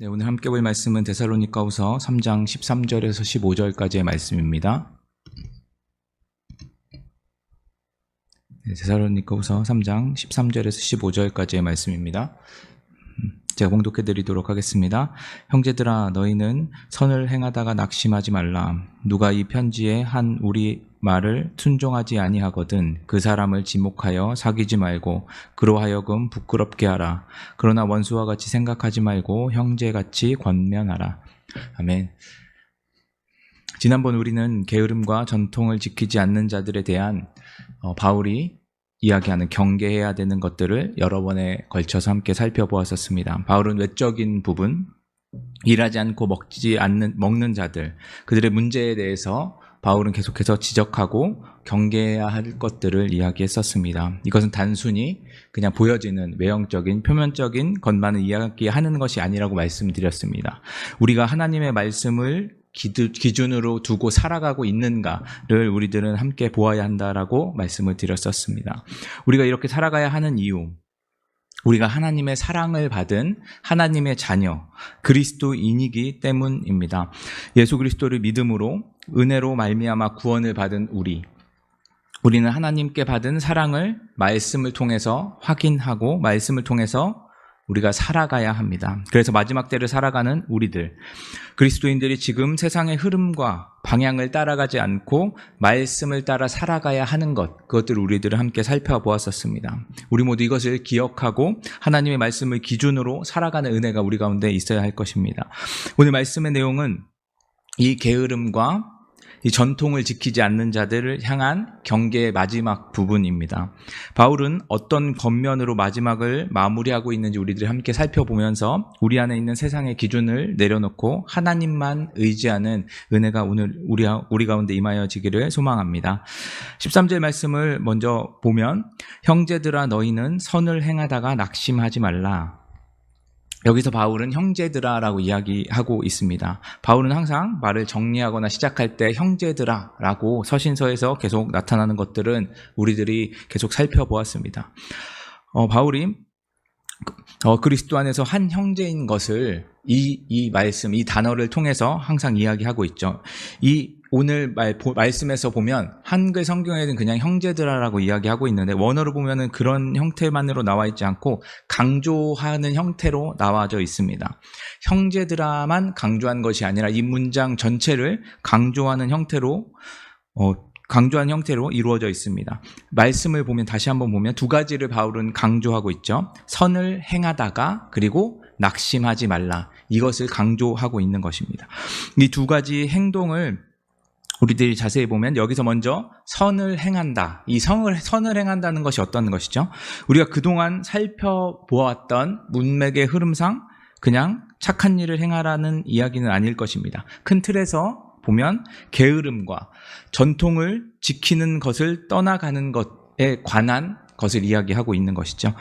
네, 오늘 함께 볼 말씀은 데살로니가후서 3장 13절에서 15절까지의 말씀입니다. 네, 데살로니가후서 3장 13절에서 15절까지의 말씀입니다. 제가 봉독해 드리도록 하겠습니다. 형제들아, 너희는 선을 행하다가 낙심하지 말라. 누가 이 편지에 한 우리 말을 순종하지 아니하거든 그 사람을 지목하여 사귀지 말고 그로 하여금 부끄럽게 하라. 그러나 원수와 같이 생각하지 말고 형제같이 권면하라. 아멘. 지난번 우리는 게으름과 전통을 지키지 않는 자들에 대한 바울이 이야기하는 경계해야 되는 것들을 여러 번에 걸쳐서 함께 살펴보았었습니다. 바울은 외적인 부분, 일하지 않고 먹는 자들, 그들의 문제에 대해서 바울은 계속해서 지적하고 경계해야 할 것들을 이야기했었습니다. 이것은 단순히 그냥 보여지는 외형적인, 표면적인 것만을 이야기하는 것이 아니라고 말씀드렸습니다. 우리가 하나님의 말씀을 기준으로 두고 살아가고 있는가를 우리들은 함께 보아야 한다라고 말씀을 드렸었습니다. 우리가 이렇게 살아가야 하는 이유, 우리가 하나님의 사랑을 받은 하나님의 자녀, 그리스도인이기 때문입니다. 예수 그리스도를 믿음으로 은혜로 말미암아 구원을 받은 우리는 하나님께 받은 사랑을 말씀을 통해서 확인하고 말씀을 통해서 우리가 살아가야 합니다. 그래서 마지막 때를 살아가는 우리들, 그리스도인들이 지금 세상의 흐름과 방향을 따라가지 않고 말씀을 따라 살아가야 하는 그것들을 우리들은 함께 살펴보았었습니다. 우리 모두 이것을 기억하고 하나님의 말씀을 기준으로 살아가는 은혜가 우리 가운데 있어야 할 것입니다. 오늘 말씀의 내용은 이 게으름과 이 전통을 지키지 않는 자들을 향한 경계의 마지막 부분입니다. 바울은 어떤 겉면으로 마지막을 마무리하고 있는지 우리들이 함께 살펴보면서 우리 안에 있는 세상의 기준을 내려놓고 하나님만 의지하는 은혜가 오늘 우리 가운데 임하여지기를 소망합니다. 13절 말씀을 먼저 보면, 형제들아 너희는 선을 행하다가 낙심하지 말라. 여기서 바울은 형제들아라고 이야기하고 있습니다. 바울은 항상 말을 정리하거나 시작할 때 형제들아라고 서신서에서 계속 나타나는 것들은 우리들이 계속 살펴보았습니다. 바울이 그리스도 안에서 한 형제인 것을 이 말씀, 이 단어를 통해서 항상 이야기하고 있죠. 오늘 말씀에서 보면 한글 성경에는 그냥 형제들아라고 이야기하고 있는데 원어로 보면은 그런 형태만으로 나와 있지 않고 강조하는 형태로 나와져 있습니다. 형제들아만 강조한 것이 아니라 이 문장 전체를 강조하는 형태로 이루어져 있습니다. 말씀을 보면 다시 한번 보면 두 가지를 바울은 강조하고 있죠. 선을 행하다가 그리고 낙심하지 말라. 이것을 강조하고 있는 것입니다. 이 두 가지 행동을 우리들이 자세히 보면 여기서 먼저 선을 행한다. 이 선을 행한다는 것이 어떤 것이죠? 우리가 그동안 살펴보았던 문맥의 흐름상 그냥 착한 일을 행하라는 이야기는 아닐 것입니다. 큰 틀에서 보면 게으름과 전통을 지키는 것을 떠나가는 것에 관한 것을 이야기하고 있는 것이죠.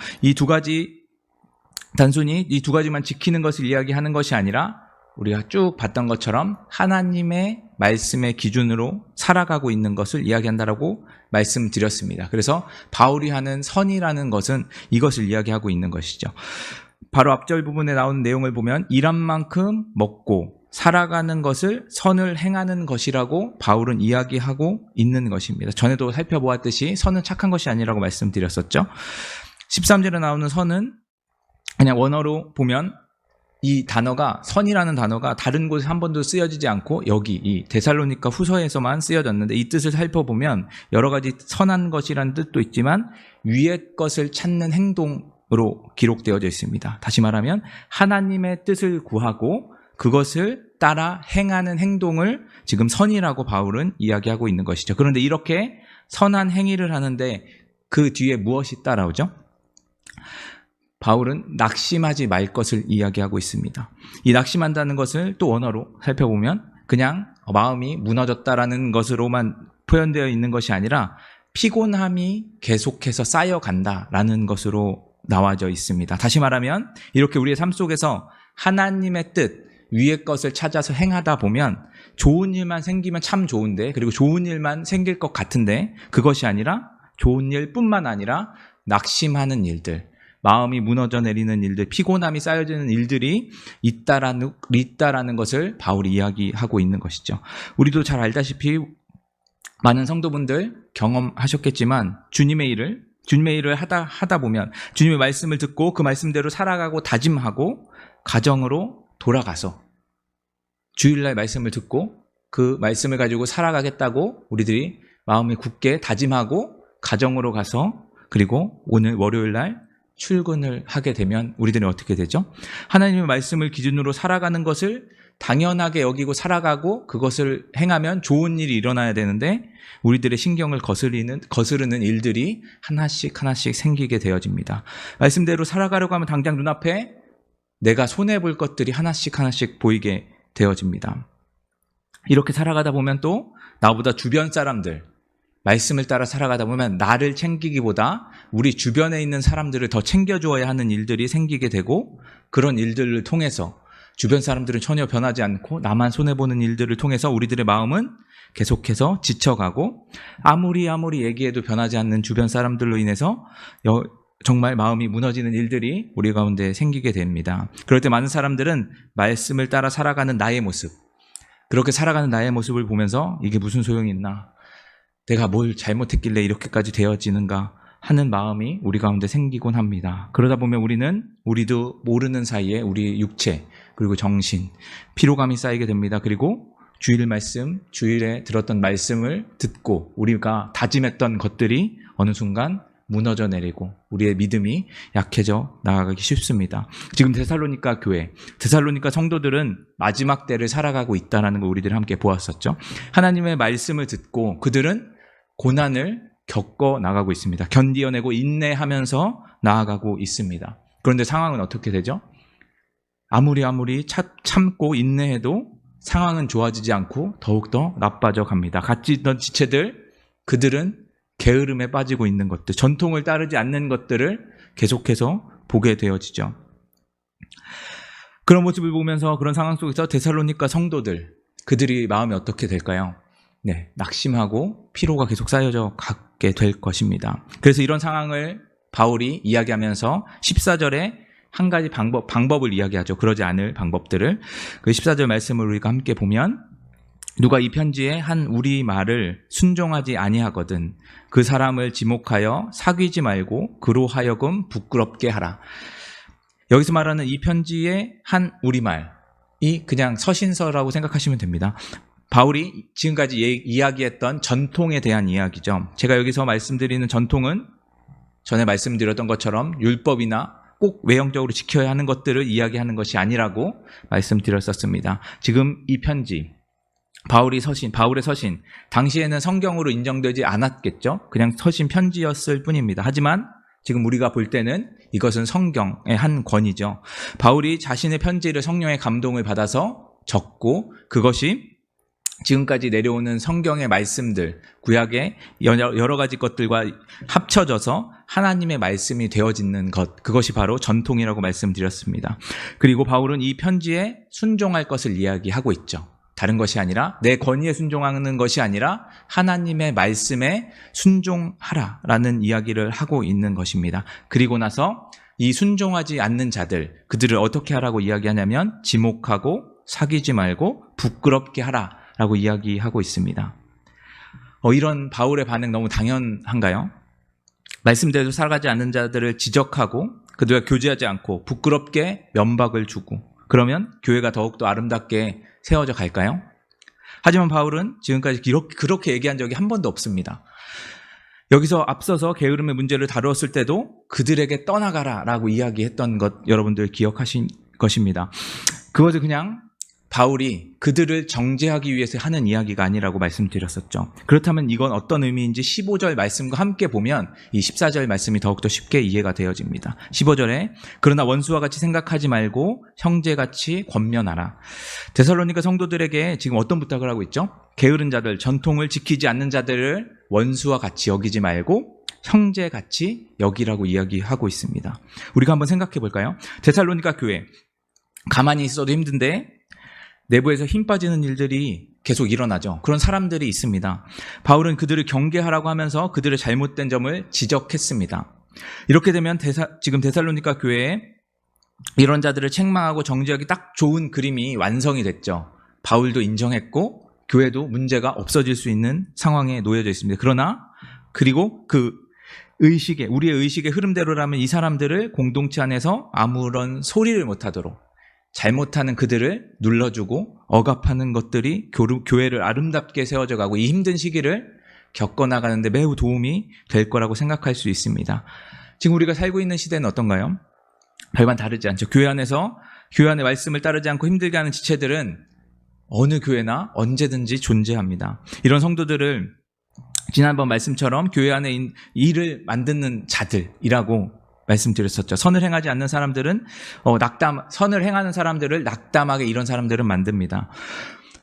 단순히 이 두 가지만 지키는 것을 이야기하는 것이 아니라 우리가 쭉 봤던 것처럼 하나님의 말씀의 기준으로 살아가고 있는 것을 이야기한다라고 말씀드렸습니다. 그래서 바울이 하는 선이라는 것은 이것을 이야기하고 있는 것이죠. 바로 앞절 부분에 나오는 내용을 보면 일한 만큼 먹고 살아가는 것을 선을 행하는 것이라고 바울은 이야기하고 있는 것입니다. 전에도 살펴보았듯이 선은 착한 것이 아니라고 말씀드렸었죠. 13절에 나오는 선은 그냥 원어로 보면 이 단어가, 선이라는 단어가 다른 곳에 한 번도 쓰여지지 않고 여기 이 데살로니가 후서에서만 쓰여졌는데 이 뜻을 살펴보면 여러 가지 선한 것이라는 뜻도 있지만 위의 것을 찾는 행동으로 기록되어져 있습니다. 다시 말하면 하나님의 뜻을 구하고 그것을 따라 행하는 행동을 지금 선이라고 바울은 이야기하고 있는 것이죠. 그런데 이렇게 선한 행위를 하는데 그 뒤에 무엇이 따라오죠? 바울은 낙심하지 말 것을 이야기하고 있습니다. 이 낙심한다는 것을 또 원어로 살펴보면 그냥 마음이 무너졌다라는 것으로만 표현되어 있는 것이 아니라 피곤함이 계속해서 쌓여간다라는 것으로 나와져 있습니다. 다시 말하면 이렇게 우리의 삶 속에서 하나님의 뜻, 위의 것을 찾아서 행하다 보면 좋은 일만 생기면 참 좋은데, 그리고 좋은 일만 생길 것 같은데 그것이 아니라 좋은 일뿐만 아니라 낙심하는 일들, 마음이 무너져 내리는 일들, 피곤함이 쌓여지는 일들이 있다라는 것을 바울이 이야기하고 있는 것이죠. 우리도 잘 알다시피 많은 성도분들 경험하셨겠지만 주님의 일을 하다 보면 주님의 말씀을 듣고 그 말씀대로 살아가고 다짐하고 가정으로 돌아가서 주일날 말씀을 듣고 그 말씀을 가지고 살아가겠다고 우리들이 마음이 굳게 다짐하고 가정으로 가서 그리고 오늘 월요일날 출근을 하게 되면 우리들은 어떻게 되죠? 하나님의 말씀을 기준으로 살아가는 것을 당연하게 여기고 살아가고 그것을 행하면 좋은 일이 일어나야 되는데 우리들의 신경을 거스르는 일들이 하나씩 생기게 되어집니다. 말씀대로 살아가려고 하면 당장 눈앞에 내가 손해볼 것들이 하나씩 보이게 되어집니다. 이렇게 살아가다 보면 또 나보다 주변 사람들, 말씀을 따라 살아가다 보면 나를 챙기기보다 우리 주변에 있는 사람들을 더 챙겨주어야 하는 일들이 생기게 되고 그런 일들을 통해서 주변 사람들은 전혀 변하지 않고 나만 손해보는 일들을 통해서 우리들의 마음은 계속해서 지쳐가고 아무리 얘기해도 변하지 않는 주변 사람들로 인해서 정말 마음이 무너지는 일들이 우리 가운데 생기게 됩니다. 그럴 때 많은 사람들은 말씀을 따라 살아가는 나의 모습, 그렇게 살아가는 나의 모습을 보면서 이게 무슨 소용이 있나? 내가 뭘 잘못했길래 이렇게까지 되어지는가 하는 마음이 우리 가운데 생기곤 합니다. 그러다 보면 우리도 모르는 사이에 우리 육체 그리고 정신, 피로감이 쌓이게 됩니다. 그리고 주일에 들었던 말씀을 듣고 우리가 다짐했던 것들이 어느 순간 무너져 내리고 우리의 믿음이 약해져 나아가기 쉽습니다. 지금 데살로니가 성도들은 마지막 때를 살아가고 있다는 걸 우리들이 함께 보았었죠. 하나님의 말씀을 듣고 그들은 고난을 겪어 나가고 있습니다. 견디어내고 인내하면서 나아가고 있습니다. 그런데 상황은 어떻게 되죠? 아무리 참고 인내해도 상황은 좋아지지 않고 더욱더 나빠져 갑니다. 같이 있던 지체들, 그들은 게으름에 빠지고 있는 것들, 전통을 따르지 않는 것들을 계속해서 보게 되어지죠. 그런 모습을 보면서 그런 상황 속에서 데살로니가 성도들, 그들이 마음이 어떻게 될까요? 낙심하고 피로가 계속 쌓여져 가게 될 것입니다. 그래서 이런 상황을 바울이 이야기하면서 14절에 한 가지 방법을 이야기하죠. 그러지 않을 방법들을. 그 14절 말씀을 우리가 함께 보면 누가 이 편지에 한 우리 말을 순종하지 아니하거든 그 사람을 지목하여 사귀지 말고 그로 하여금 부끄럽게 하라. 여기서 말하는 이 편지에 한 우리 말이 그냥 서신서라고 생각하시면 됩니다. 바울이 지금까지 이야기했던 전통에 대한 이야기죠. 제가 여기서 말씀드리는 전통은 전에 말씀드렸던 것처럼 율법이나 꼭 외형적으로 지켜야 하는 것들을 이야기하는 것이 아니라고 말씀드렸었습니다. 지금 이 편지, 바울의 서신, 당시에는 성경으로 인정되지 않았겠죠. 그냥 서신 편지였을 뿐입니다. 하지만 지금 우리가 볼 때는 이것은 성경의 한 권이죠. 바울이 자신의 편지를 성령의 감동을 받아서 적고 그것이 지금까지 내려오는 성경의 말씀들, 구약의 여러 가지 것들과 합쳐져서 하나님의 말씀이 되어지는 것, 그것이 바로 전통이라고 말씀드렸습니다. 그리고 바울은 이 편지에 순종할 것을 이야기하고 있죠. 다른 것이 아니라 내 권위에 순종하는 것이 아니라 하나님의 말씀에 순종하라라는 이야기를 하고 있는 것입니다. 그리고 나서 이 순종하지 않는 자들, 그들을 어떻게 하라고 이야기하냐면 지목하고 사귀지 말고 부끄럽게 하라라고 이야기하고 있습니다. 이런 바울의 반응 너무 당연한가요? 말씀대로 살아가지 않는 자들을 지적하고 그들과 교제하지 않고 부끄럽게 면박을 주고 그러면 교회가 더욱더 아름답게 세워져 갈까요? 하지만 바울은 지금까지 그렇게 얘기한 적이 한 번도 없습니다. 여기서 앞서서 게으름의 문제를 다루었을 때도 그들에게 떠나가라라고 이야기했던 것 여러분들 기억하신 것입니다. 그것을 그냥 바울이 그들을 정죄하기 위해서 하는 이야기가 아니라고 말씀드렸었죠. 그렇다면 이건 어떤 의미인지 15절 말씀과 함께 보면 이 14절 말씀이 더욱더 쉽게 이해가 되어집니다. 15절에 그러나 원수와 같이 생각하지 말고 형제같이 권면하라. 데살로니가 성도들에게 지금 어떤 부탁을 하고 있죠? 게으른 자들, 전통을 지키지 않는 자들을 원수와 같이 여기지 말고 형제같이 여기라고 이야기하고 있습니다. 우리가 한번 생각해 볼까요? 데살로니가 교회, 가만히 있어도 힘든데 내부에서 힘 빠지는 일들이 계속 일어나죠. 그런 사람들이 있습니다. 바울은 그들을 경계하라고 하면서 그들의 잘못된 점을 지적했습니다. 이렇게 되면 지금 데살로니가 교회에 이런 자들을 책망하고 정죄하기 딱 좋은 그림이 완성이 됐죠. 바울도 인정했고 교회도 문제가 없어질 수 있는 상황에 놓여져 있습니다. 그러나 그리고 그 우리의 의식의 흐름대로라면 이 사람들을 공동체 안에서 아무런 소리를 못하도록 잘못하는 그들을 눌러주고 억압하는 것들이 교회를 아름답게 세워져 가고 이 힘든 시기를 겪어나가는데 매우 도움이 될 거라고 생각할 수 있습니다. 지금 우리가 살고 있는 시대는 어떤가요? 별반 다르지 않죠. 교회 안의 말씀을 따르지 않고 힘들게 하는 지체들은 어느 교회나 언제든지 존재합니다. 이런 성도들을 지난번 말씀처럼 교회 안에 일을 만드는 자들이라고 말씀드렸었죠. 선을 행하지 않는 사람들은 선을 행하는 사람들을 낙담하게 이런 사람들은 만듭니다.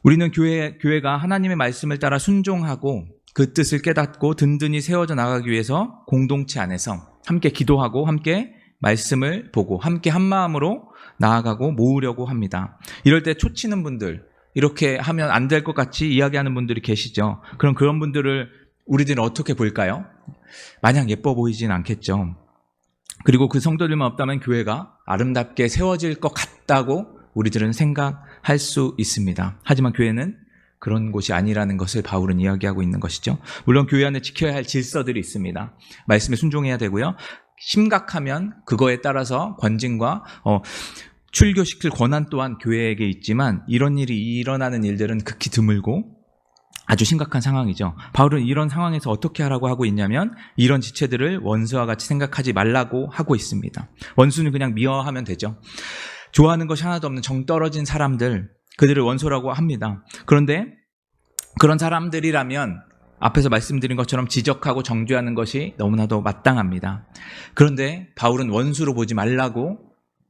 우리는 교회가 하나님의 말씀을 따라 순종하고 그 뜻을 깨닫고 든든히 세워져 나가기 위해서 공동체 안에서 함께 기도하고 함께 말씀을 보고 함께 한 마음으로 나아가고 모으려고 합니다. 이럴 때 초치는 분들, 이렇게 하면 안 될 것 같이 이야기하는 분들이 계시죠. 그럼 그런 분들을 우리들은 어떻게 볼까요? 마냥 예뻐 보이진 않겠죠. 그리고 그 성도들만 없다면 교회가 아름답게 세워질 것 같다고 우리들은 생각할 수 있습니다. 하지만 교회는 그런 곳이 아니라는 것을 바울은 이야기하고 있는 것이죠. 물론 교회 안에 지켜야 할 질서들이 있습니다. 말씀에 순종해야 되고요. 심각하면 그거에 따라서 권징과 출교시킬 권한 또한 교회에게 있지만 이런 일이 일어나는 일들은 극히 드물고 아주 심각한 상황이죠. 바울은 이런 상황에서 어떻게 하라고 하고 있냐면 이런 지체들을 원수와 같이 생각하지 말라고 하고 있습니다. 원수는 그냥 미워하면 되죠. 좋아하는 것이 하나도 없는 정 떨어진 사람들, 그들을 원수라고 합니다. 그런데 그런 사람들이라면 앞에서 말씀드린 것처럼 지적하고 정죄하는 것이 너무나도 마땅합니다. 그런데 바울은 원수로 보지 말라고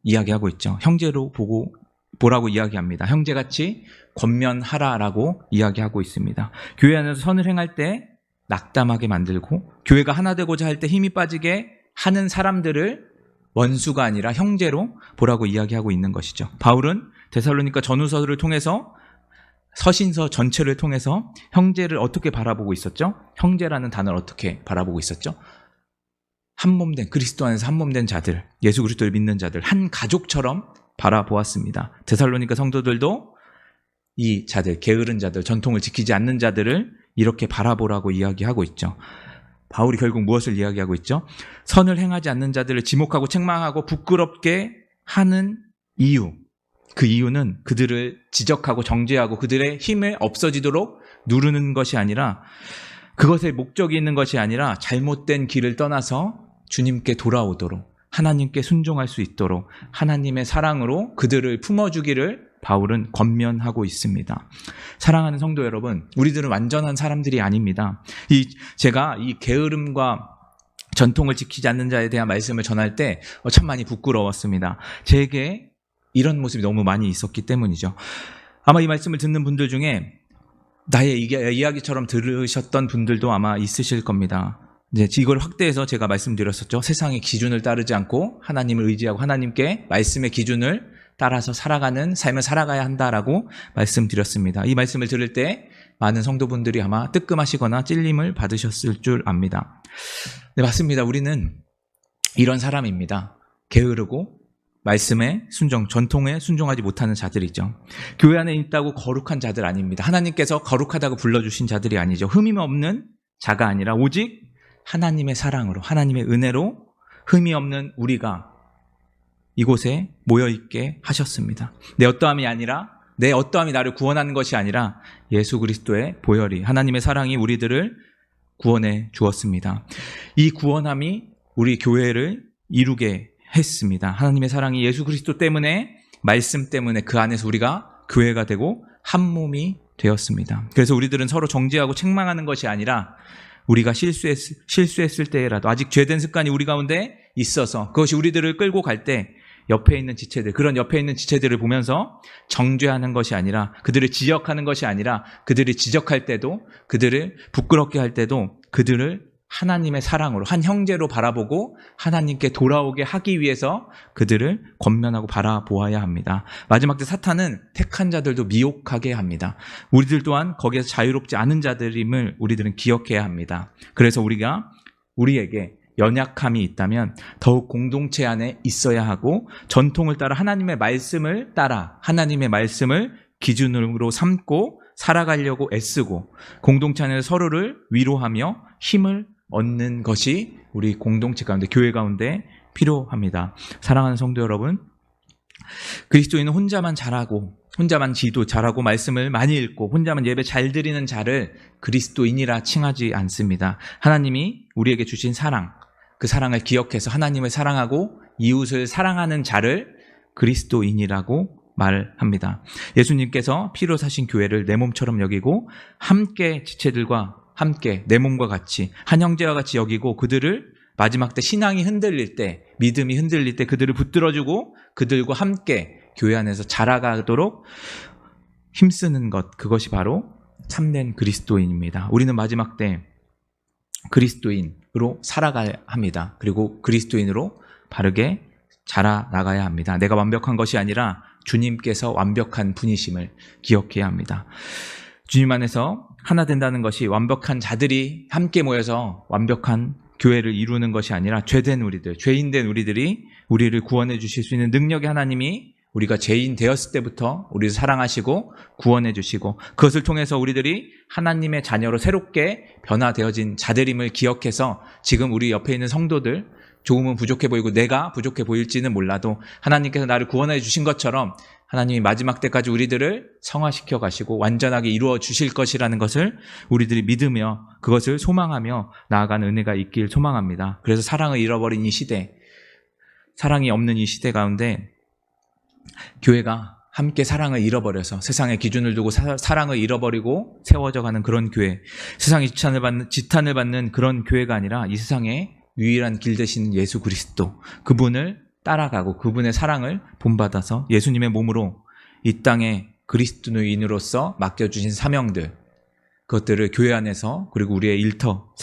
이야기하고 있죠. 형제로 보라고 이야기합니다. 형제같이 권면하라라고 이야기하고 있습니다. 교회 안에서 선을 행할 때 낙담하게 만들고 교회가 하나 되고자 할 때 힘이 빠지게 하는 사람들을 원수가 아니라 형제로 보라고 이야기하고 있는 것이죠. 바울은 데살로니가 전후서를 통해서 서신서 전체를 통해서 형제를 어떻게 바라보고 있었죠? 형제라는 단어를 어떻게 바라보고 있었죠? 한몸된 그리스도 안에서 한몸된 자들, 예수 그리스도를 믿는 자들, 한 가족처럼 바라보았습니다. 데살로니가 성도들도 이 자들, 게으른 자들, 전통을 지키지 않는 자들을 이렇게 바라보라고 이야기하고 있죠. 바울이 결국 무엇을 이야기하고 있죠? 선을 행하지 않는 자들을 지목하고 책망하고 부끄럽게 하는 이유, 그 이유는 그들을 지적하고 정죄하고 그들의 힘을 없어지도록 누르는 것이 아니라 그것에 목적이 있는 것이 아니라 잘못된 길을 떠나서 주님께 돌아오도록 하나님께 순종할 수 있도록 하나님의 사랑으로 그들을 품어주기를 바울은 권면하고 있습니다. 사랑하는 성도 여러분, 우리들은 완전한 사람들이 아닙니다. 제가 이 게으름과 전통을 지키지 않는 자에 대한 말씀을 전할 때 참 많이 부끄러웠습니다. 제게 이런 모습이 너무 많이 있었기 때문이죠. 아마 이 말씀을 듣는 분들 중에 나의 이야기처럼 들으셨던 분들도 아마 있으실 겁니다. 이제 이걸 확대해서 제가 말씀드렸었죠. 세상의 기준을 따르지 않고 하나님을 의지하고 하나님께 말씀의 기준을 따라서 살아가는 삶을 살아가야 한다라고 말씀드렸습니다. 이 말씀을 들을 때 많은 성도분들이 아마 뜨끔하시거나 찔림을 받으셨을 줄 압니다. 네, 맞습니다. 우리는 이런 사람입니다. 게으르고 말씀에 전통에 순종하지 못하는 자들이죠. 교회 안에 있다고 거룩한 자들 아닙니다. 하나님께서 거룩하다고 불러주신 자들이 아니죠. 흠이 없는 자가 아니라 오직 하나님의 사랑으로, 하나님의 은혜로 흠이 없는 우리가 이곳에 모여있게 하셨습니다. 내 어떠함이 나를 구원하는 것이 아니라 예수 그리스도의 보혈이, 하나님의 사랑이 우리들을 구원해 주었습니다. 이 구원함이 우리 교회를 이루게 했습니다. 하나님의 사랑이 예수 그리스도 때문에, 말씀 때문에 그 안에서 우리가 교회가 되고 한 몸이 되었습니다. 그래서 우리들은 서로 정죄하고 책망하는 것이 아니라 우리가 실수했을 때라도 아직 죄된 습관이 우리 가운데 있어서 그것이 우리들을 끌고 갈 때 옆에 있는 지체들, 그런 옆에 있는 지체들을 보면서 정죄하는 것이 아니라 그들을 지적하는 것이 아니라 그들을 지적할 때도 그들을 부끄럽게 할 때도 그들을 하나님의 사랑으로 한 형제로 바라보고 하나님께 돌아오게 하기 위해서 그들을 권면하고 바라보아야 합니다. 마지막 때 사탄은 택한 자들도 미혹하게 합니다. 우리들 또한 거기에서 자유롭지 않은 자들임을 우리들은 기억해야 합니다. 그래서 우리에게 연약함이 있다면 더욱 공동체 안에 있어야 하고 전통을 따라 하나님의 말씀을 따라 하나님의 말씀을 기준으로 삼고 살아가려고 애쓰고 공동체 안에서 서로를 위로하며 힘을 얻는 것이 우리 공동체 가운데 교회 가운데 필요합니다. 사랑하는 성도 여러분, 그리스도인은 혼자만 잘하고 혼자만 기도 잘하고 말씀을 많이 읽고 혼자만 예배 잘 드리는 자를 그리스도인이라 칭하지 않습니다. 하나님이 우리에게 주신 사랑, 그 사랑을 기억해서 하나님을 사랑하고 이웃을 사랑하는 자를 그리스도인이라고 말합니다. 예수님께서 피로 사신 교회를 내 몸처럼 여기고 함께 지체들과 함께 내 몸과 같이 한 형제와 같이 여기고 그들을 마지막 때 신앙이 흔들릴 때, 믿음이 흔들릴 때 그들을 붙들어주고 그들과 함께 교회 안에서 자라가도록 힘쓰는 것, 그것이 바로 참된 그리스도인입니다. 우리는 마지막 때 그리스도인으로 살아가야 합니다. 그리고 그리스도인으로 바르게 자라나가야 합니다. 내가 완벽한 것이 아니라 주님께서 완벽한 분이심을 기억해야 합니다. 주님 안에서 하나 된다는 것이 완벽한 자들이 함께 모여서 완벽한 교회를 이루는 것이 아니라 죄된 우리들, 죄인된 우리들이 우리를 구원해 주실 수 있는 능력의 하나님이 우리가 죄인 되었을 때부터 우리를 사랑하시고 구원해 주시고 그것을 통해서 우리들이 하나님의 자녀로 새롭게 변화되어진 자들임을 기억해서 지금 우리 옆에 있는 성도들 조금은 부족해 보이고 내가 부족해 보일지는 몰라도 하나님께서 나를 구원해 주신 것처럼 하나님이 마지막 때까지 우리들을 성화시켜 가시고 완전하게 이루어 주실 것이라는 것을 우리들이 믿으며 그것을 소망하며 나아가는 은혜가 있길 소망합니다. 그래서 사랑을 잃어버린 이 시대, 사랑이 없는 이 시대 가운데 교회가 함께 사랑을 잃어버려서 세상의 기준을 두고 사랑을 잃어버리고 세워져가는 그런 교회, 세상의 지탄을 받는 그런 교회가 아니라 이 세상에 유일한 길 되시는 예수 그리스도, 그분을 따라가고 그분의 사랑을 본받아서 예수님의 몸으로 이 땅에 그리스도인으로서 맡겨주신 사명들, 그것들을 교회 안에서 그리고 우리의 일터,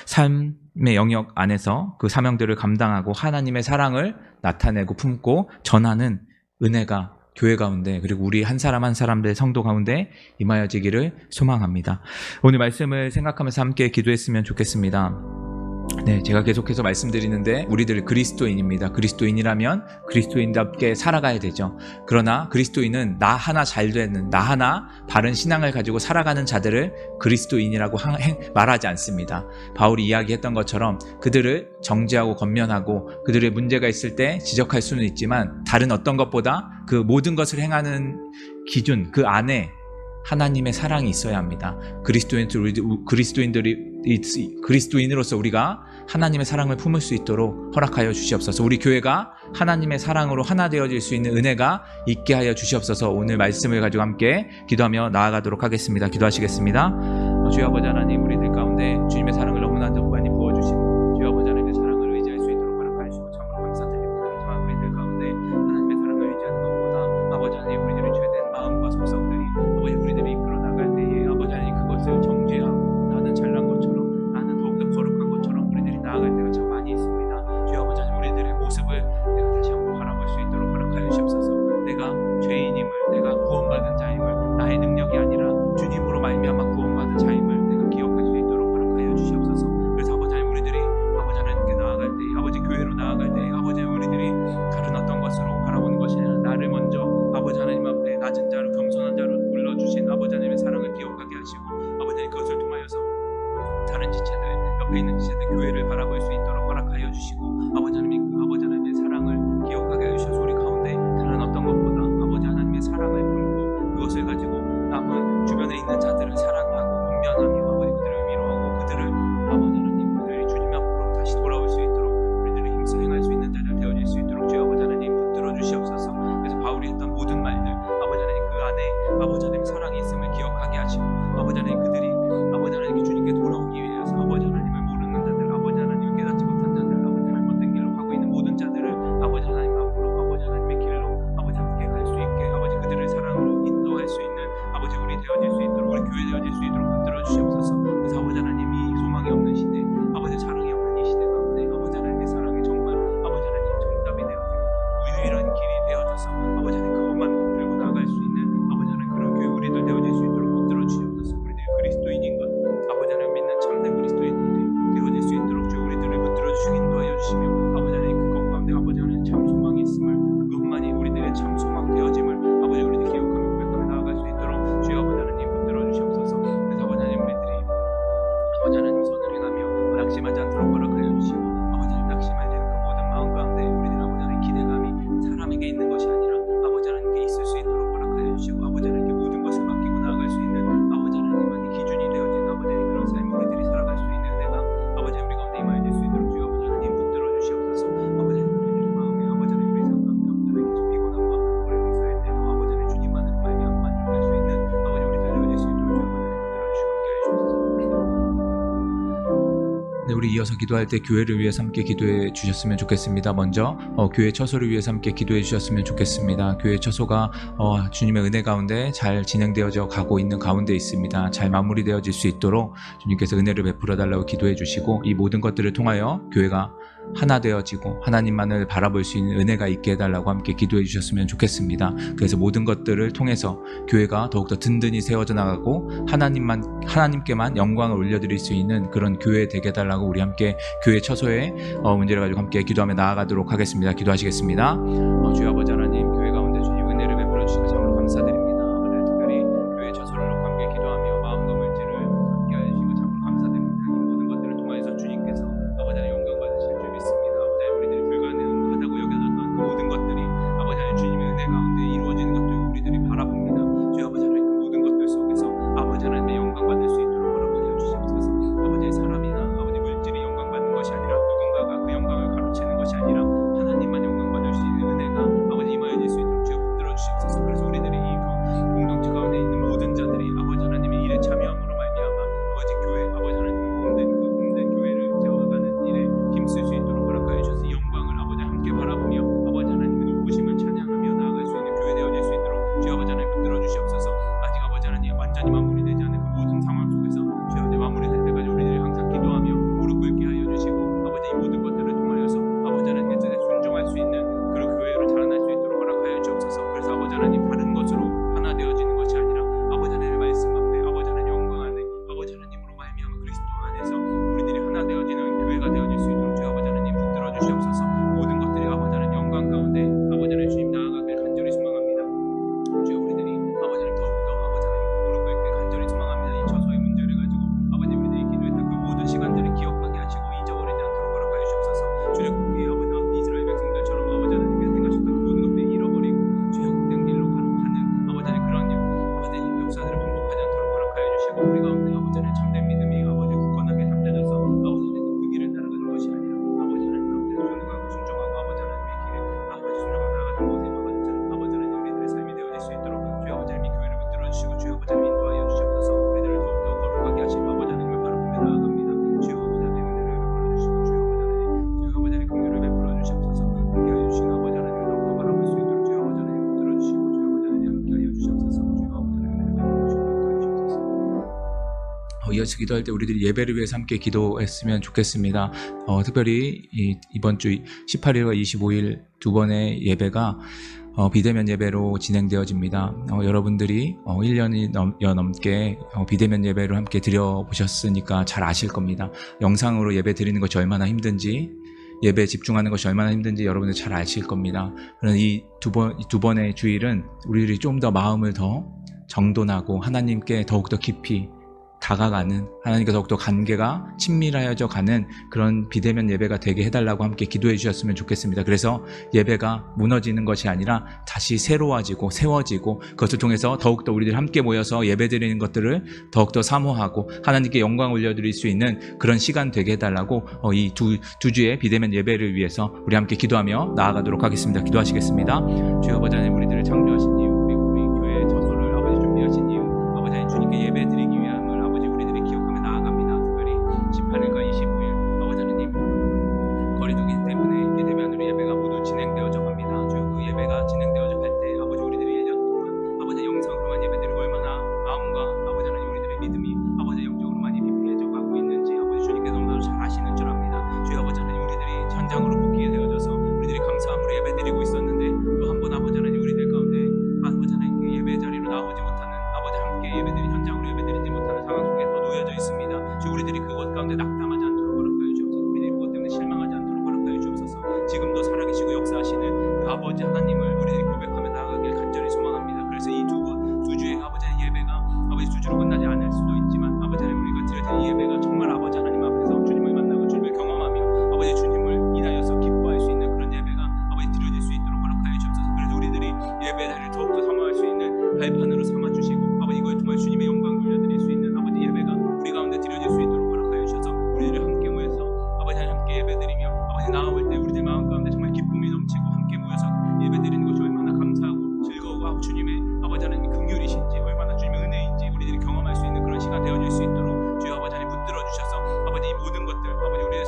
삶의 영역 안에서 그 사명들을 감당하고 하나님의 사랑을 나타내고 품고 전하는 은혜가 교회 가운데 그리고 우리 한 사람 한 사람들의 성도 가운데 임하여지기를 소망합니다. 오늘 말씀을 생각하면서 함께 기도했으면 좋겠습니다. 네, 제가 계속해서 말씀드리는데 우리들 그리스도인입니다. 그리스도인이라면 그리스도인답게 살아가야 되죠. 그러나 그리스도인은 나 하나 잘 되는, 나 하나 바른 신앙을 가지고 살아가는 자들을 그리스도인이라고 말하지 않습니다. 바울이 이야기했던 것처럼 그들을 정죄하고 권면하고 그들의 문제가 있을 때 지적할 수는 있지만 다른 어떤 것보다 그 모든 것을 행하는 기준, 그 안에 하나님의 사랑이 있어야 합니다. 그리스도인으로서 우리가 하나님의 사랑을 품을 수 있도록 허락하여 주시옵소서. 우리 교회가 하나님의 사랑으로 하나 되어질 수 있는 은혜가 있게 하여 주시옵소서. 오늘 말씀을 가지고 함께 기도하며 나아가도록 하겠습니다. 기도하시겠습니다. 주여 아버지 하나님, 우리들 가운데 주님의 사랑을 너무나 많이 부어주시고 주여 아버지 하나님의 사랑을 의지할 수 있도록 허락하여 주시고 참으로 감사드립니다. 하지만 우리들 가운데 하나님의 사랑을 의지하는 것보다 아버지 하나님 우리들의 죄된 마음과 속성들이 아버지 우리들이 이끌어 나갈 때에 아버지 하나님 그것을 정죄하고 나는 잘난 것처럼 나는 더욱더 거룩한 것처럼 우리들이 나아갈 때가 참 많이 있습니다. 주여 아버지 하나님 우리들의 모습을 내가 다시 한번 바라볼 수 있도록 허락하여 주시옵소서. 내가 죄인임을, 내가 구원받은 자임을, 나의 능력이 아니라 주님으로 말미암아 구원받은 자임을 내가 기억할 수 있도록 허락하여 주시옵소서. 그래서 아버지 하나님 우리들이 아버지 하나님께 나아갈 때, 아버지 교회로 나아갈 때 아버지 하나님 우리들이 다른 어떤 것으로 바라보는 것이 아니라 나를 먼저 아버지 하나님 앞에 낮은 자로 겸손한 자로 불러주신 아버지 하나님의 사랑을 기억하게 하시고 아버지 하나님 그것을 통하여서 다른 지체들, 옆에 있는 지체들 교회를 바라볼 수 있도록 허락하여 주시고 아버지 하나님이 그 아버지 하나님의 사랑을 기억하게 해주셔서 우리 가운데 다른 어떤 것보다 아버지 하나님의 사랑을 품고 그것을 가지고 남은 주변에 있는 자들을 사랑하고 권면하며 아버지 그들을 위로하고 그들을 아버지 하나님 그들이 주님 앞으로 다시 돌아올 수 있도록 우리들이 힘써 행할 수 있는 자들 되어질 수 있도록 주여 아버지 하나님 붙들어 주시옵소서. 그래서 바울이 했던 모든 말들 아버지 하나님 그 안에 아버지 하나님 사랑이 있음을 기억하게 하시고 아버지 하나님 그들이 아버지 하나님 주님께 돌아오기 위해서 아버지 하나님을 모르는 자들, 아버지 하나님을 깨닫지 못한 자들, 아버지 잘못된 길로 가고 있는 모든 자들을 아버지 하나님 앞으로 아버지 하나님의 길로 아버지 함께 갈 수 있게 아버지 그들을 사랑으로 인도할 수 있는 아버지 우리 되어질 수 있도록 우리 교회 되어질 수 있도록 붙들어 주시옵소서. 그래서 아버지 하나님이 소망이 없는 시대, 아버지 사랑이 없는 이 시대 가운데 아버지 하나님의 사랑이 정말 아버지 하나님 정답이 되어지고 유일한 길이 되어져서 아버지 하나님 그것만 들고 나갈 수 있는 아버지 하나님 그런 교회 우리들 되어질 수 있도록 붙들어 주시옵소서. 우리들 그리스도인인 것 아버지 하나님 믿는 참된 그리스도인들이 되어질 수 있도록 주 우리들을 붙들어 주시긴 우리 이어서 기도할 때 교회를 위해서 함께 기도해 주셨으면 좋겠습니다. 먼저 교회 처소를 위해서 함께 기도해 주셨으면 좋겠습니다. 교회 처소가 주님의 은혜 가운데 잘 진행되어져 가고 있는 가운데 있습니다. 잘 마무리되어질 수 있도록 주님께서 은혜를 베풀어 달라고 기도해 주시고, 이 모든 것들을 통하여 교회가 하나 되어지고 하나님만을 바라볼 수 있는 은혜가 있게 해달라고 함께 기도해 주셨으면 좋겠습니다. 그래서 모든 것들을 통해서 교회가 더욱더 든든히 세워져 나가고 하나님께만 영광을 올려드릴 수 있는 그런 교회 되게 해달라고 우리 함께 교회 처소의 문제를 가지고 함께 기도하며 나아가도록 하겠습니다. 기도하시겠습니다. 주여 아버지 하나님, 교회 가운데 주님 은혜를 베풀어 주시고 참으로 감사드립니다. 아버지, 특별히 교회 처소를 놓고 함께 기도하며 마음과 물질을 함께 해주시고 참으로 감사드립니다. 이 모든 것들을 통하여서 주님께서 아버지 하나님 영광 받으실 줄 믿습니다. 아버지 하나님, 우리들이 불가능하다고 여겨졌던 그 모든 것들이 아버지 하나님 주님의 은혜 가운데 이루어지는 것도 우리들이 바라봅니다. 주여 아버지 하나님, 그 모든 것들 속에서 아버지 하나님의 영광 받을 수 있도록 허락하여 주시옵소서. 아버지의 사람이나 아버지 물질이 영광 받는 것이 아니라 누군가가 그 영광을 가로채는 것이 아니라 하나님만 영광 받을 수 있는 은혜가 아버지 임하여질 수 있도록 주여 붙들어 주시옵소서. 그래서 우리들이 이 공동체 가운데 있는 모든 자들이 아버지 하나님의 일에 참여함으로 말미암아 아버지 교회, 아버지 하나님의 몸된 교회를 세워가는 일에 힘쓸 수 있도록 허락하여 주셔서 이 영광을 아버지 함께 바라보며 아버지 하나님의 높으심을 찬양하며 나아갈 수 있는 교회 되어질 수 있도록 주여 아버지 하나님 붙들어 주시옵소서. 아직 아버지 하나님 완전히 마무리되지 않은 그 모든 상황 속에서 주여 아버지 마무리될 때까지 우리들이 항상 기도하며 무릎 꿇게 하여 주시고 아버지 이 모든 것들을 통하여서 아버지 하나님의 뜻에 순종할 수 있는 그런 교회로 자라날 수 있도록 허락하여 주옵소서. 그래서 아버지 하나님, 다른 것으로 하나 되어지는 것이 아니라 아버지 하나님의 말씀 앞에 아버지 하나님 영광 안에 아버지 하나님으로 말미암아 그리스도 안에서 우리들이 하나 되어지는 교회가 되어질 수 있도록 주여 아버지 하나님 붙들어 주시옵소서. 모든 것들이 아버지 하나님 영광 가운데 아버지 하나님 주님 나아가길 간절히 소망합니다. 주여 우리들이 아버지 하나님 더욱더 아버지 하나님 무릎 꿇게 간절히 소망합니다. 이 처소의 문제를 가지고 아버지 우리들이 기도했던 그 모든 시간들을 기억하게 하시고 잊어버리지 않도록 허락하여 주옵소서. 출애굽기 아버지 이스라엘 백성들처럼 아버지 하나님께서 생각하셨던 그 모든 것들을 잃어버리고 죄악된 길로 가는 아버지 하나님 그런 아버지 역사들을 반복하지 않도록 허락하여 주시고, 우리 가운데 아버지 하나님 참된 믿음이 아버지 굳건하게 담겨져서 아버지 하나님 그 길을 따라가는 것이 아니라 아버지 하나님 앞에 순응하고 순종하고 아버지 하나님의 길을 아버지 순종하고 나아가는 곳에 아버지 하나님 우리들의 삶이 되어질 수 있도록 주여 아버지 하나님 이 교회를 붙들어 주시고 주여 아버지 하나님 인도하여 주시옵소서. 우리들을 더욱더 거룩하게 하시며 아버지 하나님을 바라보며 나아갑니다. 주여 아버지 하나님 은혜를 베풀어 주시고 주여 아버지 하나님 긍휼을 베풀어 주시옵소서. 함께하여 주시는 아버지 하나님을 더욱더 바라볼 수 있도록 주여 아버지 하나님 붙들어 주시고 주여 아버지 하나님 함께하여 주시옵소서. 주여 아버지 하나님 은혜를 베풀어 주시고 인도하여 주시옵소서. 이어서 기도할 때 우리들이 예배를 위해서 함께 기도했으면 좋겠습니다. 특별히 이번 주 18일과 25일 두 번의 예배가 비대면 예배로 진행되어집니다. 여러분들이 1년이 넘게 비대면 예배를 함께 드려보셨으니까 잘 아실 겁니다. 영상으로 예배 드리는 것이 얼마나 힘든지, 예배에 집중하는 것이 얼마나 힘든지 여러분들 잘 아실 겁니다. 그런 이 두 번의 주일은 우리들이 좀 더 마음을 더 정돈하고 하나님께 더욱더 깊이 다가가는, 하나님과 더욱더 관계가 친밀하여져 가는 그런 비대면 예배가 되게 해달라고 함께 기도해 주셨으면 좋겠습니다. 그래서 예배가 무너지는 것이 아니라 다시 새로워지고 세워지고 그것을 통해서 더욱더 우리들 함께 모여서 예배 드리는 것들을 더욱더 사모하고 하나님께 영광 올려드릴 수 있는 그런 시간 되게 해달라고 이 두 주의 비대면 예배를 위해서 우리 함께 기도하며 나아가도록 하겠습니다. 기도하시겠습니다. 주여 아버지 하나님, 우리들을 창조하신 이유, 우리 교회의 처소를 아버지 준비하신 이유, 아버지 하나님 주님께 예배 드리기 위함을 아버지 우리들이 기억하며 나아갑니다. 특별히 18일과 25일 아버지 하나님 거리두기 때문에 비대면으로 예배가 모두 진행되어져 갑니다. 주여 그 예배가 진행되어져 갈 때 아버지 우리들이 1년 동안 아버지 영상으로만 예배드리고 얼마나 마음과 아버지 하나님 우리들의 믿음이 아버지 영적으로 많이 피폐해져 가고 있는지 아버지 주님께서 너무나도 잘 아시는 줄 압니다. 주여 아버지 하나님, 우리들이 현장으로 복귀 되어져서 우리들이 감사함으로 예배드리고 있었는데 또 한 번 아버지 하나님 우리들 가운데 아버지 하나님 그 예배 자리로 나오지 못하는 아버지 함께 예배드리 현장으로 예배드리지 못하는 상황 속에 더 놓여져 있습니다. 주여 우리들이 그것 가운데 낙담하지 않도록 허락하여 주옵소서. 우리들이 그것 때문에 실망하지 않도록 허락하여 주옵소서. 지금도 살아계시고 역사하시는 그 아버지 하나님을 우리들이 고백하며 나아가길 간절히 소망합니다. 그래서 이 두 주의 아버지 하나님 예배가 아버지 두 주로 끝나지 않을 수도 있지만 아버지 하나님 우리가 드려진 이 예배가 정말 아버지 하나님 앞에서 주님을 만나고 주님을 경험하며 아버지 주님을 인하여서 기뻐할 수 있는 그런 예배가 아버지 드려질 수 있도록 허락하여 주옵소서. 그래서 우리들이 예배 자리를 더욱더 사모할 수 있는 발판으로 삼아주시고 아버지 이걸 통해 주님의 영광 돌려드릴 수 있는 아버지 예배가 우리 가운데 드려질 수 있도록 허락하여 주셔서 우리들이 함께 모여서 아버지 하나님 함께 예배드리며 아버지 나아올 때 우리들 마음 가운데 정말 기쁨이 넘치고 함께 모여서 예배드리는 것이 얼마나 감사하고 즐거우고 주님의 아버지 하나님의 긍휼이신지 얼마나 주님의 은혜인지 우리들이 경험할 수 있는 그런 시간 되어질 수 있도록 주여 아버지 하나님 붙들어 주셔서 아버지 이 모든 것들 아버지 우리의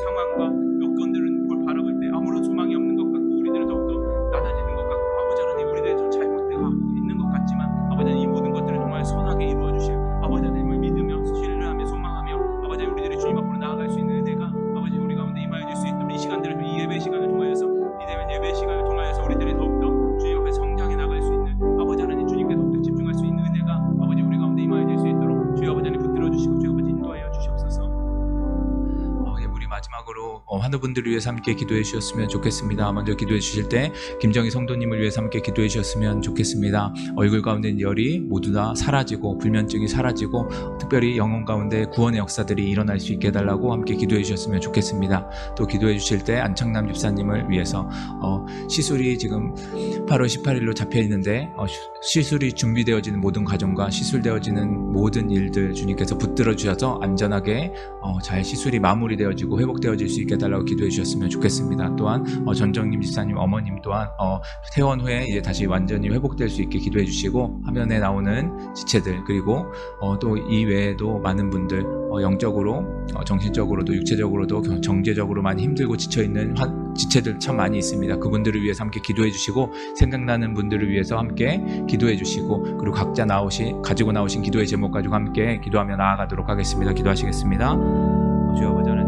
환우분들을 위해서 함께 기도해 주셨으면 좋겠습니다. 먼저 기도해 주실 때 김정희 성도님을 위해서 함께 기도해 주셨으면 좋겠습니다. 얼굴 가운데 있는 열이 모두 다 사라지고 불면증이 사라지고 특별히 영혼 가운데 구원의 역사들이 일어날 수 있게 해달라고 함께 기도해 주셨으면 좋겠습니다. 또 기도해 주실 때 안창남 집사님을 위해서 시술이 지금 8월 18일로 잡혀 있는데 시술이 준비되어지는 모든 과정과 시술되어지는 모든 일들 주님께서 붙들어 주셔서 안전하게 잘 시술이 마무리되어지고 회복되어질 수 있게 해달라고 기도해 주셨으면 좋겠습니다. 또한 전정님 집사님 어머님 또한 퇴원 후에 이제 다시 완전히 회복될 수 있게 기도해 주시고 화면에 나오는 지체들 그리고 또 이 외에도 많은 분들 영적으로 정신적으로도 육체적으로도 정제적으로 많이 힘들고 지쳐있는 지체들 참 많이 있습니다. 그분들을 위해서 함께 기도해 주시고 생각나는 분들을 위해서 함께 기도해 주시고 그리고 각자 가지고 나오신 기도의 제목 가지고 함께 기도하며 나아가도록 하겠습니다. 기도하시겠습니다. 주여 아버지 하나님